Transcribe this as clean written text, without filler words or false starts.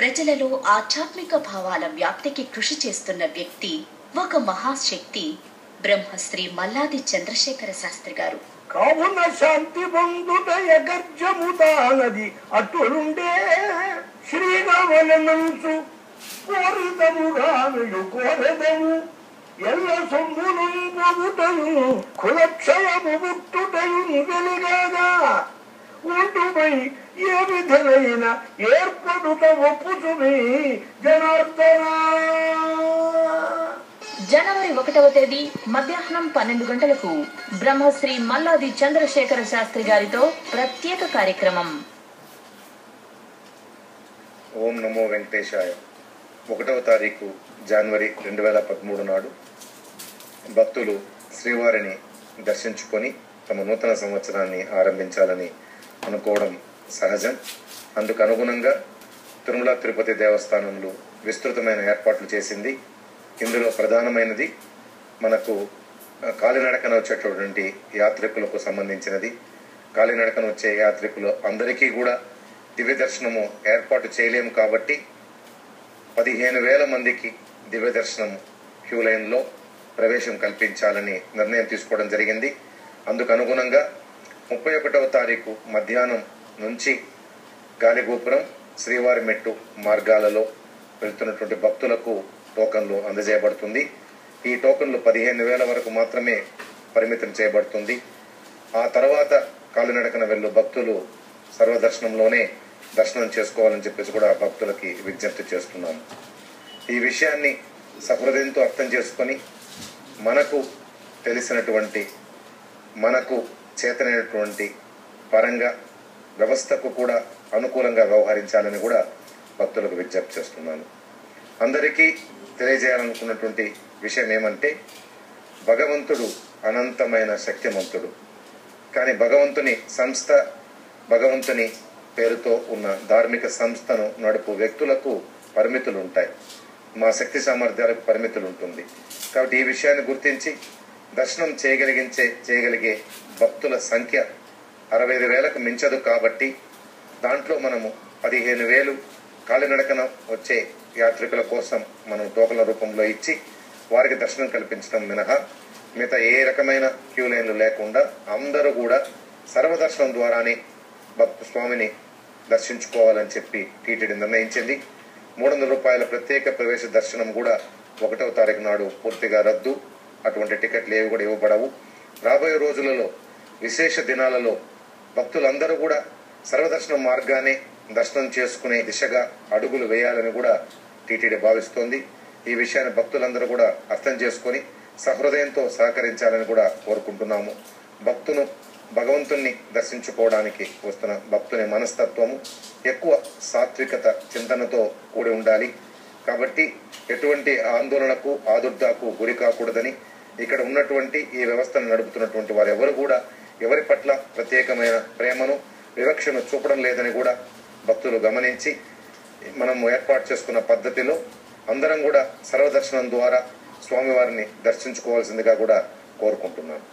ప్రజలలో ఆధ్యాత్మిక భావాల వ్యాప్తికి కృషి చేస్తున్న వ్యక్తి, ఒక మహాశక్తి బ్రహ్మశ్రీ మల్లాది చంద్రశేఖర శాస్త్రి గారు. కావున శాంతి బంధుటయ గర్జముదానది అటులుండే శ్రీరామనంచు కోరిదముగాను కోరదము ఎల్ల సొమ్మును పొగుటయు కులక్షయము ముట్టుటయు వెలుగాగా ఉంటుపై ఏ విధులైన ఏర్పడుట ఒప్పుచుమి జనార్దన. జనవరి 1వ తేదీ మధ్యాహ్నం 12 గంటలకు బ్రహ్మశ్రీ మల్లాది చంద్రశేఖర శాస్త్రి గారితో ప్రత్యేక కార్యక్రమం. ఓం నమో వెంకటేశాయ. 1వ తారీఖు జనవరి 2013 నాడు భక్తులు శ్రీవారిని దర్శించుకొని తమ నూతన సంవత్సరాన్ని ఆరంభించాలని అనుకోవడం సహజం. అందుకు అనుగుణంగా తిరుమల తిరుపతి దేవస్థానంలో విస్తృతమైన ఏర్పాట్లు చేసింది. ఇందులో ప్రధానమైనది మనకు కాలినడకన వచ్చేటటువంటి యాత్రికులకు సంబంధించినది. కాలినడకన వచ్చే యాత్రికులు అందరికీ కూడా దివ్య దర్శనము ఏర్పాటు చేయలేము కాబట్టి 15,000 మందికి దివ్య దర్శనం క్యూ లైన్లో ప్రవేశం కల్పించాలని నిర్ణయం తీసుకోవడం జరిగింది. అందుకు అనుగుణంగా 31వ తారీఖు మధ్యాహ్నం నుంచి గాలిగోపురం, శ్రీవారి మెట్టు మార్గాలలో వెళ్తున్నటువంటి భక్తులకు టోకన్లు అందజేయబడుతుంది. ఈ టోకన్లు 15,000 వరకు మాత్రమే పరిమితం చేయబడుతుంది. ఆ తర్వాత కాలినడకన వెళ్ళు భక్తులు సర్వదర్శనంలోనే దర్శనం చేసుకోవాలని చెప్పేసి కూడా భక్తులకి విజ్ఞప్తి చేస్తున్నాము. ఈ విషయాన్ని సహృదయంతో అర్థం చేసుకొని మనకు తెలిసినటువంటి, మనకు చేతనైనటువంటి పరంగా వ్యవస్థకు కూడా అనుకూలంగా వ్యవహరించాలని కూడా భక్తులకు విజ్ఞప్తి చేస్తున్నాను. అందరికీ తెలియజేయాలనుకున్నటువంటి విషయం ఏమంటే, భగవంతుడు అనంతమైన శక్తిమంతుడు. కానీ భగవంతుని సంస్థ, భగవంతుని పేరుతో ఉన్న ధార్మిక సంస్థను నడుపు వ్యక్తులకు పరిమితులు ఉంటాయి. మా శక్తి సామర్థ్యాలకు పరిమితులు ఉంటుంది. కాబట్టి ఈ విషయాన్ని గుర్తించి దర్శనం చేయగలిగే భక్తుల సంఖ్య 65,000కు మించదు. కాబట్టి దాంట్లో మనము 15,000 కాలినడకన వచ్చే యాత్రికుల కోసం మనం టోకన్ల రూపంలో ఇచ్చి వారికి దర్శనం కల్పించడం మినహా మిగతా ఏ రకమైన క్యూ లైన్లు లేకుండా అందరూ కూడా సర్వదర్శనం ద్వారానే భక్తు స్వామిని దర్శించుకోవాలని చెప్పి టీటీడీ నిర్ణయించింది. 300 రూపాయల ప్రత్యేక ప్రవేశ దర్శనం కూడా 1వ తారీఖు నాడు పూర్తిగా రద్దు. అటువంటి టికెట్లు ఏవి కూడా ఇవ్వబడవు. రాబోయే రోజులలో విశేష దినాలలో భక్తులందరూ కూడా సర్వదర్శనం మార్గానే దర్శనం చేసుకునే దిశగా అడుగులు వేయాలని కూడా టీటీడీ భావిస్తోంది. ఈ విషయాన్ని భక్తులందరూ కూడా అర్థం చేసుకొని సహృదయంతో సహకరించాలని కూడా కోరుకుంటున్నాము. భగవంతుణ్ణి దర్శించుకోవడానికి వస్తున్న భక్తుని మనస్తత్వము ఎక్కువ సాత్వికత చింతనతో కూడి ఉండాలి. కాబట్టి ఎటువంటి ఆందోళనకు ఆదుర్దాకు గురి కాకూడదని, ఇక్కడ ఉన్నటువంటి ఈ వ్యవస్థను నడుపుతున్నటువంటి వారు ఎవరు కూడా ఎవరి పట్ల ప్రత్యేకమైన ప్రేమను, వివక్షను చూపడం లేదని కూడా భక్తులు గమనించి మనము ఏర్పాటు చేసుకున్న పద్ధతిలో అందరం కూడా సర్వదర్శనం ద్వారా స్వామివారిని దర్శించుకోవాల్సిందిగా కూడా కోరుకుంటున్నాను.